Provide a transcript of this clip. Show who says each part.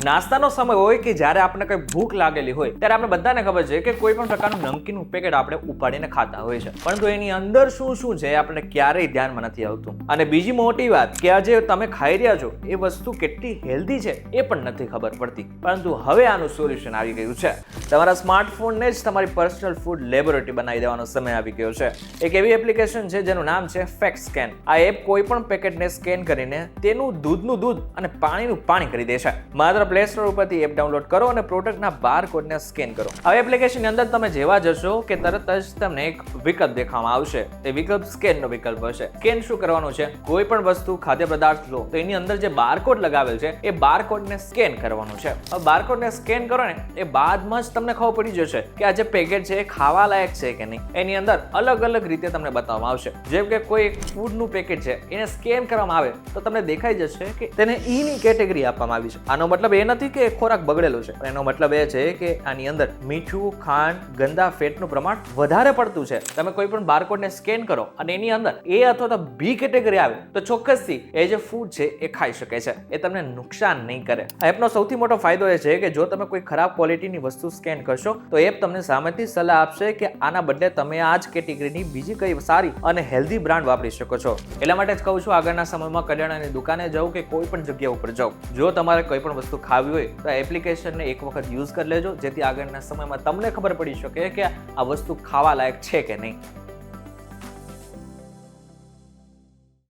Speaker 1: નાસ્તાનો સમય હોય કે જ્યારે આપણને કઈ ભૂખ લાગેલી હોય ત્યારે આપણે બધાને ખબર છે કે કોઈ પણ પ્રકારનું નમકીનનું પેકેટ આપણે ઉપાડીને ખાતા હોય છે, પરંતુ એની અંદર શું છે આપણને ક્યારેય ધ્યાનમાં નથી આવતું. અને બીજી મોટી વાત કે આ જે તમે ખાઈ રહ્યા છો એ વસ્તુ કેટલી હેલ્ધી છે એ પણ નથી ખબર પડતી. પરંતુ હવે આનું સોલ્યુશન આવી ગયું છે. તમારા સ્માર્ટફોનને જ તમારી પર્સનલ ફૂડ લેબોરેટરી બનાવી દેવાનો સમય આવી ગયો છે. એક એવી એપ્લિકેશન છે જેનું નામ છે ફેક્ટ સ્કેન. આ એપ કોઈ પણ પેકેટને સ્કેન કરીને તેનું દૂધનું દૂધ અને પાણીનું પાણી કરી દે છે. માત્ર પ્લે સ્ટોર ઉપરથી એપ ડાઉનલોડ કરો અને પ્રોડક્ટના બારકોડને સ્કેન કરો. હવે એપ્લિકેશનની અંદર તમે જેવા જશો કે તરત જ તમને એક વિકલ્પ દેખાવામાં આવશે. તે વિકલ્પ સ્કેનનો વિકલ્પ હશે. સ્કેન શું કરવાનું છે? કોઈ પણ વસ્તુ ખાદ્ય પદાર્થ લો તો એની અંદર જે બારકોડ લગાવેલ છે એ બારકોડને સ્કેન કરવાનું છે. હવે બારકોડને સ્કેન કરો ને એ બાદમાં જ તમને ખબર પડી જશે કે આ જે પેકેટ છે એ ખાવા લાયક છે કે નહીં. એની અંદર અલગ અલગ રીતે તમને બતાવવામાં આવશે. જેમ કે કોઈ એક ફૂડનું પેકેટ છે એને સ્કેન કરવામાં આવે તો તમને દેખાઈ જશે કે તેને ઈ ની કેટેગરી આપવામાં આવી છે. આનો મતલબ એ નથી કે ખોરાક બગડેલો છે, એનો મતલબ એ છે કે આની અંદર મીઠું, ખાંડ, ગંદા ફેટનું પ્રમાણ વધારે પડતું છે. તમે કોઈ પણ બારકોડને સ્કેન કરો અને એની અંદર એ અથવા તો બી કેટેગરી આવે તો ચોક્કસથી એ જે ફૂડ છે એ ખાઈ શકે છે. એ તમને નુકસાન નહીં કરે. આ એપનો સૌથી મોટો ફાયદો એ છે કે જો તમે કોઈ ખરાબ ક્વોલિટીની વસ્તુ સ્કેન કરશો તો એપ તમને સામેથી સલાહ આપશે કે આના બદલે તમે આ જ કેટેગરીની બીજી કઈ સારી અને હેલ્ધી બ્રાન્ડ વાપરી શકો છો. એટલા માટે જ કહું છું આગળના સમયમાં કરિયાણાની દુકાને જાઓ કે કોઈ પણ જગ્યા ઉપર જાઓ, જો તમારે કોઈ પણ વસ્તુ ખાવી હોય તો એપ્લિકેશનને એક વખત યુઝ કરી લેજો, જેથી આગળના સમયમાં તમને ખબર પડી શકે કે આ વસ્તુ ખાવા લાયક છે કે નહીં.